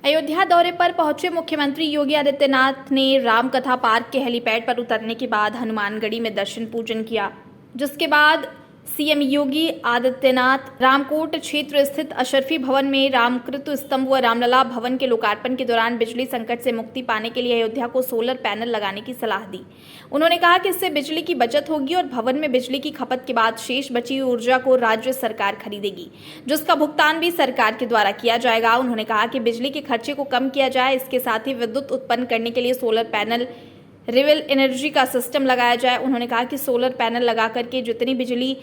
अयोध्या दौरे पर पहुंचे मुख्यमंत्री योगी आदित्यनाथ ने रामकथा पार्क के हेलीपैड पर उतरने के बाद हनुमानगढ़ी में दर्शन पूजन किया, जिसके बाद सीएम योगी आदित्यनाथ रामकोट क्षेत्र स्थित अशरफी भवन में रामकृत स्तंभ व रामलला भवन के लोकार्पण के दौरान बिजली संकट से मुक्ति पाने के लिए अयोध्या को सोलर पैनल लगाने की सलाह दी। उन्होंने कहा कि इससे बिजली की बचत होगी और भवन में बिजली की खपत के बाद शेष बची हुई ऊर्जा को राज्य सरकार खरीदेगी, जिसका भुगतान भी सरकार के द्वारा किया जाएगा। उन्होंने कहा कि बिजली के खर्चे को कम किया जाए, इसके साथ ही विद्युत उत्पन्न करने के लिए सोलर पैनल रिवेल एनर्जी का सिस्टम लगाया जाए। उन्होंने कहा कि सोलर पैनल लगा करके जितनी बिजली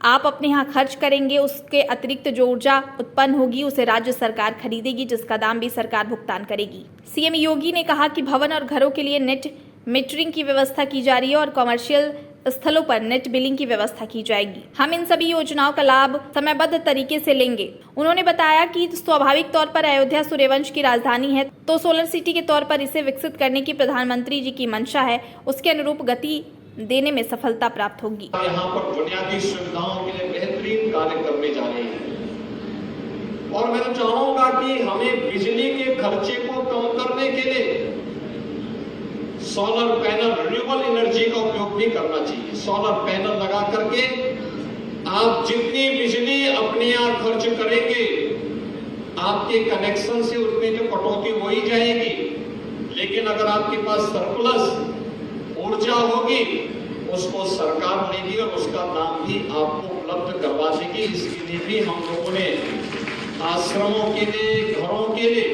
आप अपने यहाँ खर्च करेंगे, उसके अतिरिक्त जो ऊर्जा उत्पन्न होगी उसे राज्य सरकार खरीदेगी, जिसका दाम भी सरकार भुगतान करेगी। सीएम योगी ने कहा कि भवन और घरों के लिए नेट मीटरिंग की व्यवस्था की जा रही है और कमर्शियल स्थलों पर नेट बिलिंग की व्यवस्था की जाएगी। हम इन सभी योजनाओं का लाभ समयबद्ध तरीके से लेंगे। उन्होंने बताया कि स्वाभाविक तौर पर अयोध्या सूर्यवंश की राजधानी है, तो सोलर सिटी के तौर पर इसे विकसित करने की प्रधानमंत्री जी की मंशा है, उसके अनुरूप गति देने में सफलता प्राप्त होगी। यहाँ पर बुनियादी सुविधाओं के लिए बेहतरीन कार्य करने जा रहे हैं और मैं चाहूंगा कि हमें बिजली के खर्चे को कम करने के लिए सोलर पैनल रिन्यूएबल एनर्जी का उपयोग भी करना चाहिए। सोलर पैनल लगा करके आप जितनी बिजली अपने यहाँ खर्च करेंगे, आपके कनेक्शन से उतनी जो कटौती हो ही जाएगी, लेकिन अगर आपके पास सरप्लस ऊर्जा होगी उसको सरकार लेगी और उसका दाम भी आपको उपलब्ध करवा देगी। इसके लिए भी हम लोगों ने आश्रमों के लिए, घरों के लिए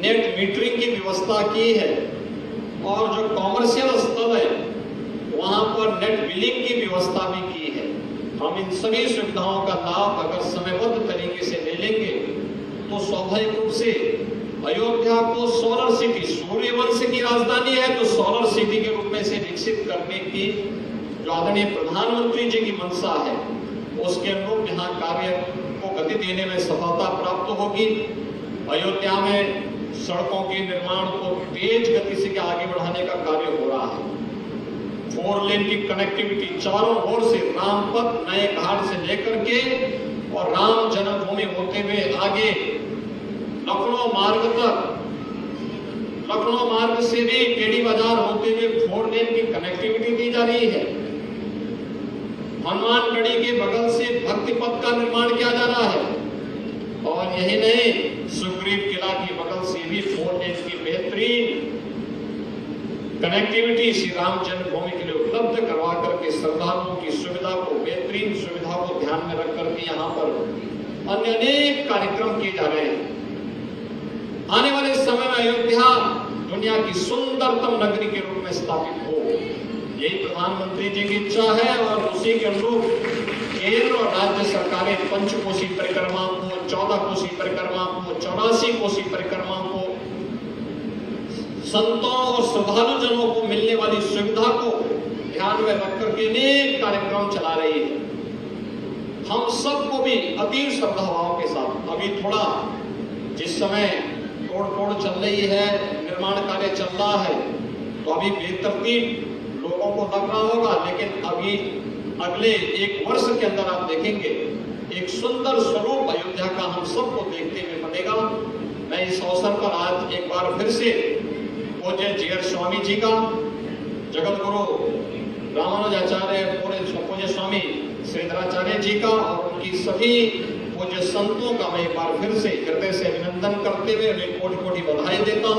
नेट मीटरिंग की व्यवस्था की है और जो कॉमर्शियल स्थल है वहां पर नेट बिलिंग की व्यवस्था भी की है। हम इन सभी सुविधाओं का लाभ अगर समयबद्ध तरीके से ले लेंगे तो स्वाभाविक रूप से अयोध्या को सोलर सिटी, सूर्यवंश की राजधानी है तो सोलर सिटी के रूप में से विकसित करने की जो आदरणीय प्रधानमंत्री जी की मंशा है, उसके अनुरूप यहाँ कार्य को गति देने में सफलता प्राप्त होगी। अयोध्या में सड़कों के निर्माण को तेज गति से आगे बढ़ाने का कार्य हो रहा है। 4 लेन की कनेक्टिविटी चारों ओर से रामपथ नए घाट से लेकर के और राम जन्मभूमि होते हुए आगे लखनऊ मार्ग तक, लखनऊ मार्ग से भी केडी बाजार होते हुए 4 लेन की कनेक्टिविटी दी जा रही है। हनुमानगढ़ी के बगल से भक्ति पथ का निर्माण किया जा रहा है और यही नहीं, सुग्रीव किला की बगल से भी 4 लेन की बेहतरीन कनेक्टिविटी श्री राम जन्मभूमि के लिए उपलब्ध करवा करके श्रद्धालुओं की सुविधा को, बेहतरीन सुविधा को ध्यान में रख करके यहाँ पर अन्य अनेक कार्यक्रम किए जा रहे हैं। आने वाले समय में अयोध्या दुनिया की सुंदरतम नगरी के रूप में स्थापित हो, यही प्रधानमंत्री जी की इच्छा है और उसी के अनुरूप केंद्र और राज्य सरकारें पंचकोशी परिक्रमा को, 14 कोशी परिक्रमा को, 84 कोशी परिक्रमा को, संतों और श्रद्धालु जनों को मिलने वाली सुविधा को ध्यान में रख करके अनेक कार्यक्रम चला रही है। हम सबको भी अति श्रद्धा भाव के साथ अभी थोड़ा जिस समय तोड़ चल रही है, निर्माण कार्य चल रहा है, तो अभी बेतरतीब लोगों को लग रहा होगा, लेकिन अभी अगले 1 वर्ष के अंदर आप देखेंगे एक सुंदर स्वरूप अयोध्या का हम सबको देखते हुए बनेगा। मैं इस अवसर पर आज एक बार फिर से पूज्य जीयर स्वामी जी का, जगत गुरु रामानुजाचार्य पूज्य स्वामी श्रीधराचार्य जी का और उनकी सभी पूज्य संतों का मैं एक बार फिर से हृदय से अभिनंदन करते हुए उन्हें कोटि कोटि बधाई देता